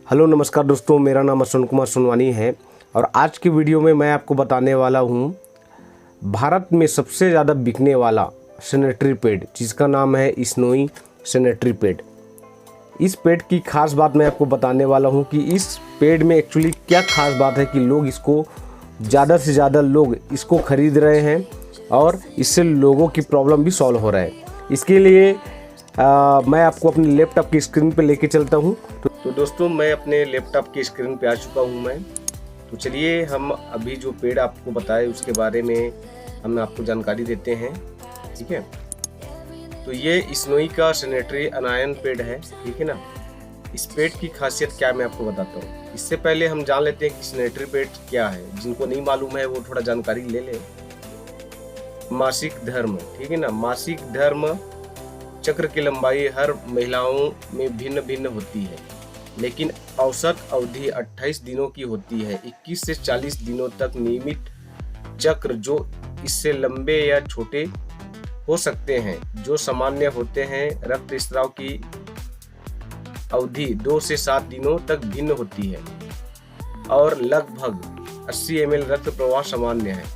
Hello नमस्कार दोस्तों, मेरा नाम अश्विन कुमार सोनवानी है और आज की वीडियो में मैं आपको बताने वाला हूँ भारत में सबसे ज़्यादा बिकने वाला सैनिटरी पैड जिसका नाम है स्नोई सैनिटरी पैड। इस पैड की खास बात मैं आपको बताने वाला हूँ कि इस पैड में एक्चुअली क्या खास बात है कि लोग इसको ज़्यादा से ज़्यादा लोग इसको ख़रीद रहे हैं और इससे लोगों की प्रॉब्लम भी सॉल्व हो रहा है। इसके लिए मैं आपको अपने लैपटॉप की स्क्रीन पे लेके चलता हूँ। तो दोस्तों, मैं अपने लैपटॉप की स्क्रीन पे आ चुका हूँ मैं। तो चलिए हम अभी जो पैड आपको बताए उसके बारे में हम आपको जानकारी देते हैं, ठीक है। तो ये स्नोई का सैनिटरी अनायन पैड है, ठीक है ना। इस पैड की खासियत क्या मैं आपको बताता हूँ। इससे पहले हम जान लेते हैं कि सैनिटरी पैड क्या है। जिनको नहीं मालूम है वो थोड़ा जानकारी ले लें। मासिक धर्म, ठीक है ना। मासिक धर्म चक्र की लंबाई हर महिलाओं में भिन्न भिन्न होती है, लेकिन औसत अवधि 28 दिनों की होती है। 21 से 40 दिनों तक नियमित चक्र जो इससे लंबे या छोटे हो सकते हैं, जो सामान्य होते हैं। रक्तस्राव की अवधि 2 से 7 दिनों तक भिन्न होती है और लगभग 80 ml रक्त प्रवाह सामान्य है।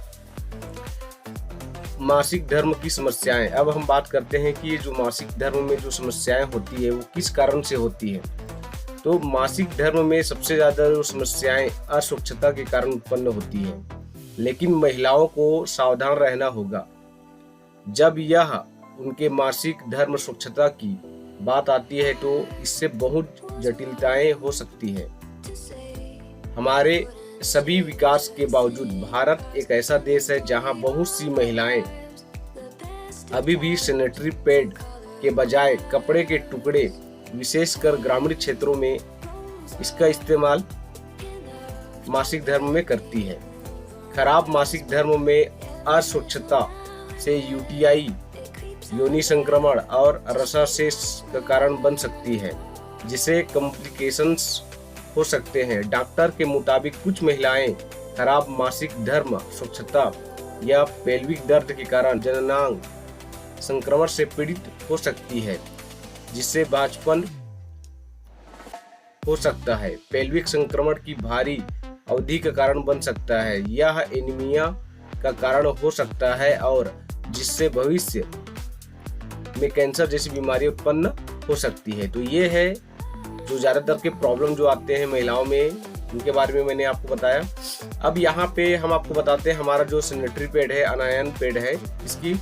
मासिक धर्म की समस्याएं। अब हम बात करते हैं कि जो मासिक धर्म में जो समस्याएं होती है वो किस कारण से होती है। तो मासिक धर्म में सबसे ज़्यादा जो समस्याएं अस्वच्छता के कारण उत्पन्न होती है, लेकिन महिलाओं को सावधान रहना होगा जब यह उनके मासिक धर्म स्वच्छता की बात आती है, तो इससे बहुत जटिलताएं हो सकती है। हमारे सभी विकास के बावजूद भारत एक ऐसा देश है जहां बहुत सी महिलाएं अभी भी सैनिटरी पैड के बजाय कपड़े के टुकड़े, विशेषकर ग्रामीण क्षेत्रों में इसका इस्तेमाल मासिक धर्म में करती है। खराब मासिक धर्म में अस्वच्छता से यूटीआई, योनि संक्रमण और रसाशेष का कारण बन सकती है, जिसे कॉम्प्लिकेशंस हो सकते हैं। डॉक्टर के मुताबिक कुछ महिलाएं खराब मासिक धर्म, स्वच्छता या पेल्विक दर्द के कारण जननांग संक्रमण से पीड़ित हो सकती है, जिससे बांझपन हो सकता है। पेल्विक संक्रमण की भारी अवधि का कारण बन सकता है। यह एनीमिया का कारण हो सकता है और जिससे भविष्य में कैंसर जैसी बीमारी उत्पन्न हो सकती है। तो ये है जो ज़्यादातर के प्रॉब्लम जो आते हैं महिलाओं में, उनके बारे में मैंने आपको बताया। अब यहाँ पे हम आपको बताते हैं हमारा जो सैनिटरी पैड है, अनायन पैड है, इसकी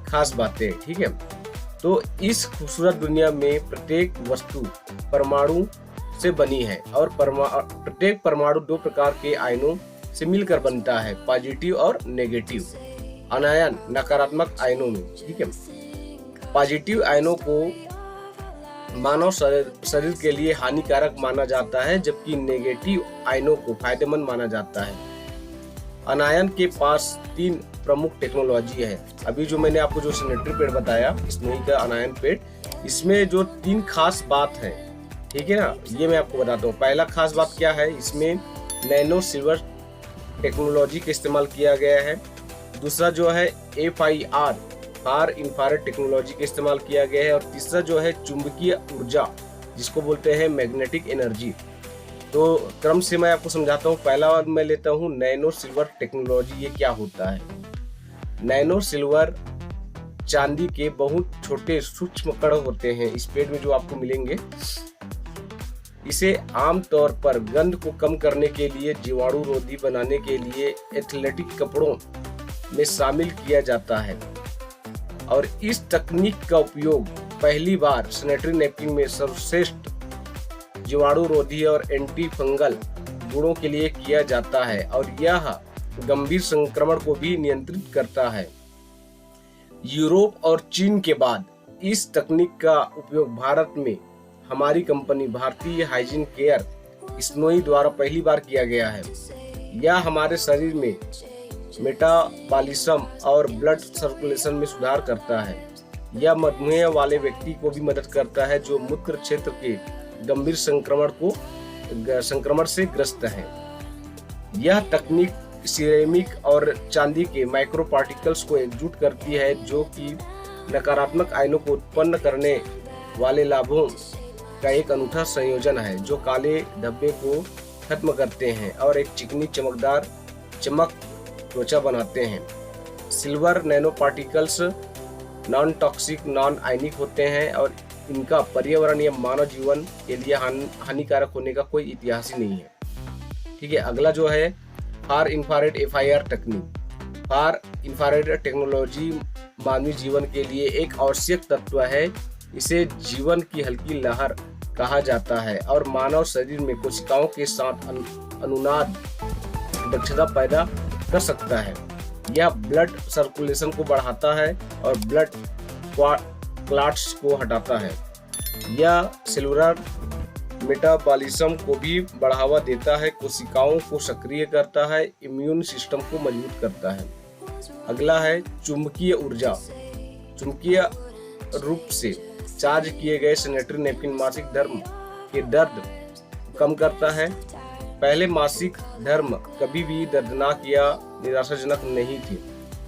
खास बातें, ठीक है। तो इस खूबसूरत दुनिया में प्रत्येक वस्तु परमाणु से बनी है और प्रत्येक परमाणु 2 प्रकार के आयनों से मिलकर बनता है, पॉजिटिव और नेगेटिव अनायन, नकारात्मक आयनों में, ठीक है। पॉजिटिव आयनों को मानव शरीर के लिए हानिकारक माना जाता है, जबकि नेगेटिव आयनों को फायदेमंद माना जाता है। अनायन के पास 3 प्रमुख टेक्नोलॉजी है। अभी जो मैंने आपको जो सैनिटरी पैड बताया, स्नोई का अनायन पैड, इसमें जो 3 खास बात है, ठीक है ना, ये मैं आपको बताता हूँ। पहला खास बात क्या है, इसमें नैनो सिल्वर टेक्नोलॉजी का इस्तेमाल किया गया है। दूसरा जो है FIR, फार इंफ्रारेड टेक्नोलॉजी का इस्तेमाल किया गया है। और तीसरा जो है चुंबकीय ऊर्जा, जिसको बोलते हैं मैग्नेटिक एनर्जी। तो क्रम से मैं आपको समझाता हूँ। पहला मैं लेता हूँ नैनो सिल्वर टेक्नोलॉजी। ये क्या होता है? नैनो सिल्वर चांदी के बहुत छोटे सूक्ष्म कण होते हैं इस पैड में जो आपको मिलेंगे। इसे आमतौर पर गंध को कम करने के लिए, जीवाणु रोधी बनाने के लिए एथलेटिक कपड़ों में शामिल किया जाता है। और इस तकनीक का उपयोग पहली बार सैनिटरी नैपकिन में सर्वश्रेष्ठ जीवाणु रोधी और एंटी फंगल गुणों के लिए किया जाता है और यह गंभीर संक्रमण को भी नियंत्रित करता है। यूरोप और चीन के बाद इस तकनीक का उपयोग भारत में हमारी कंपनी भारतीय हाइजीन केयर स्नोई द्वारा पहली बार किया गया है। यह हमारे शरीर में मेटाबॉलिज्म और ब्लड सर्कुलेशन में सुधार करता है। यह मधुमेह वाले व्यक्ति को भी मदद करता है जो मूत्र क्षेत्र के गंभीर संक्रमण से ग्रस्त है। यह तकनीक सिरेमिक और चांदी के माइक्रो पार्टिकल्स को एकजुट करती है, जो कि नकारात्मक आयनों को उत्पन्न करने वाले लाभों का एक अनूठा संयोजन है जो काले धब्बे को खत्म करते हैं और एक चिकनी चमकदार चमक त्वचा बनाते हैं। Silver nano particles non toxic non ionic होते हैं और इनका पर्यावरण या मानव जीवन के लिए हानिकारक होने का कोई इतिहास ही नहीं है। ठीक है, अगला जो है फार इंफ्रारेड FIR तकनीक। फार इंफ्रारेड टेक्नोलॉजी मानवीय जीवन के लिए एक आवश्यक तत्व है। इसे जीवन की हल्की लहर कहा जाता है और मानव शरीर में कोशिकाओं के साथ अनुनाद दक्षता पैदा कर सकता है। यह ब्लड सर्कुलेशन को बढ़ाता है और ब्लड क्लॉट्स को हटाता है। यह सेलुलर मेटाबॉलिज्म को भी बढ़ावा देता है, कोशिकाओं को सक्रिय करता है, इम्यून सिस्टम को मजबूत करता है। अगला है चुंबकीय ऊर्जा। चुंबकीय रूप से चार्ज किए गए सैनिटरी नैपकिन मासिक धर्म के दर्द कम करता है। पहले मासिक धर्म कभी भी दर्दनाक या निराशाजनक नहीं थे,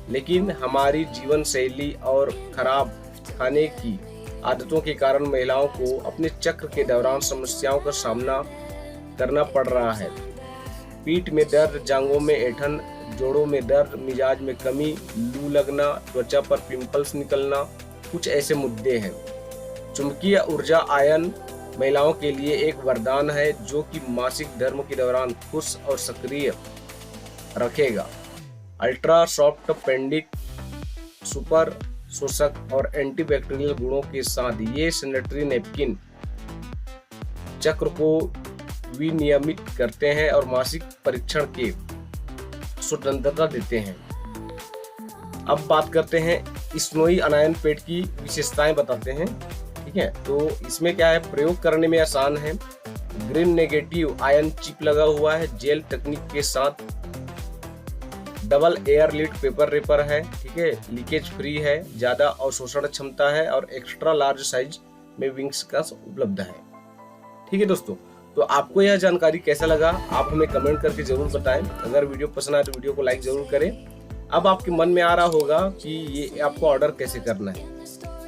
लेकिन हमारी जीवन शैली और खराब खाने की आदतों के कारण महिलाओं को अपने चक्र के दौरान समस्याओं का सामना करना पड़ रहा है। पीठ में दर्द, जांघों में ऐंठन, जोड़ों में दर्द, मिजाज में कमी, लू लगना, त्वचा पर पिंपल्स निकलना कुछ ऐसे मुद्दे हैं। चुंबकीय ऊर्जा आयन महिलाओं के लिए एक वरदान है जो कि मासिक धर्म के दौरान खुश और सक्रिय रखेगा। अल्ट्रा सॉफ्ट पेंडिक, सुपर शोषक और एंटीबैक्टीरियल गुणों के साथ ये सैनिटरी नैपकिन चक्र को विनियमित करते हैं और मासिक परीक्षण के स्वतंत्रता देते हैं। अब बात करते हैं स्नोई अनायन पैड की विशेषताएं बताते हैं। ठीक है, तो इसमें क्या है, प्रयोग करने में आसान है, ग्रीन नेगेटिव आयन चिप लगा हुआ है, जेल तकनीक के साथ डबल एयर लिड पेपर रेपर है। ठीक है, लीकेज फ्री है, ज्यादा अवशोषण क्षमता है और एक्स्ट्रा लार्ज साइज में विंग्स का उपलब्ध है। ठीक है दोस्तों, तो आपको यह जानकारी कैसा लगा आप हमें कमेंट करके जरूर बताएं। अगर वीडियो पसंद आए तो वीडियो को लाइक जरूर करें। अब आपके मन में आ रहा होगा कि ये आपको ऑर्डर कैसे करना है।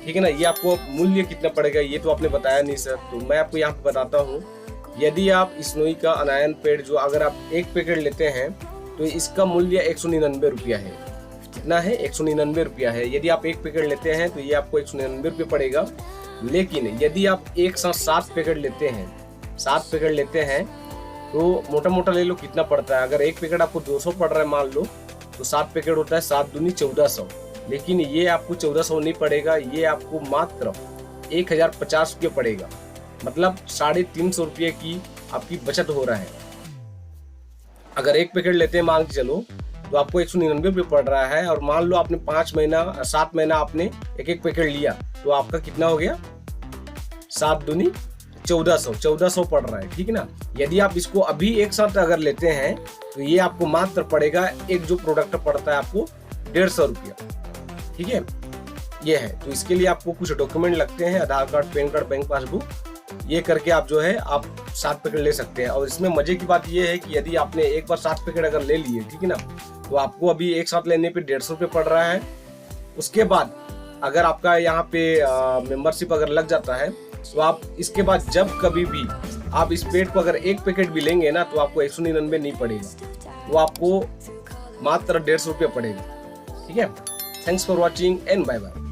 ठीक है ना, ये आपको मूल्य कितना पड़ेगा ये तो आपने बताया नहीं सर, तो मैं आपको यहाँ पे बताता हूँ। यदि आप स्नोई का अनायन पैड जो अगर आप एक पैकेट लेते हैं तो इसका मूल्य 199 रुपया है। कितना है, 199 रुपया है। यदि आप एक पैकेट लेते हैं तो ये आपको 199 रुपये पड़ेगा। लेकिन यदि आप एक साथ 7 पैकेट लेते हैं, 7 पैकेट लेते हैं तो मोटा मोटा ले लो कितना पड़ता है। अगर एक पैकेट आपको 200 पड़ रहा है मान लो, तो 7 पैकेट होता है 7 दूनी 1400। लेकिन ये आपको 1400 नहीं पड़ेगा, ये आपको मात्र 1050 रुपये पड़ेगा। मतलब 350 रुपये की आपकी बचत हो रहा है। अगर एक पैकेट लेते हैं मान के चलो तो आपको 199 रुपये पड़ रहा है, और मान लो आपने 7 महीना आपने एक पैकेट लिया तो आपका कितना हो गया, 7 दूनी 1400 पड़ रहा है। ठीक है ना, यदि आप इसको अभी एक साथ अगर लेते हैं तो ये आपको मात्र पड़ेगा, एक जो प्रोडक्ट पड़ता है आपको 150 रुपया। ठीक है, ये है। तो इसके लिए आपको कुछ डॉक्यूमेंट लगते हैं, Aadhaar card, PAN card, bank passbook, ये करके आप जो है आप 7 पैकेट ले सकते हैं। और इसमें मजे की बात ये है कि यदि आपने एक बार 7 पैकेट अगर ले लिए, ठीक है ना, तो आपको अभी एक साथ लेने पे 150 रुपये पड़ रहा है। उसके बाद अगर आपका यहाँ पे मेंबरशिप अगर लग जाता है तो आप इसके बाद जब कभी भी आप इस पैड को अगर एक पैकेट भी लेंगे ना तो आपको 199 नहीं पड़ेगा, वो आपको मात्र 150 रुपये पड़ेगा। ठीक है, thanks for watching and bye bye.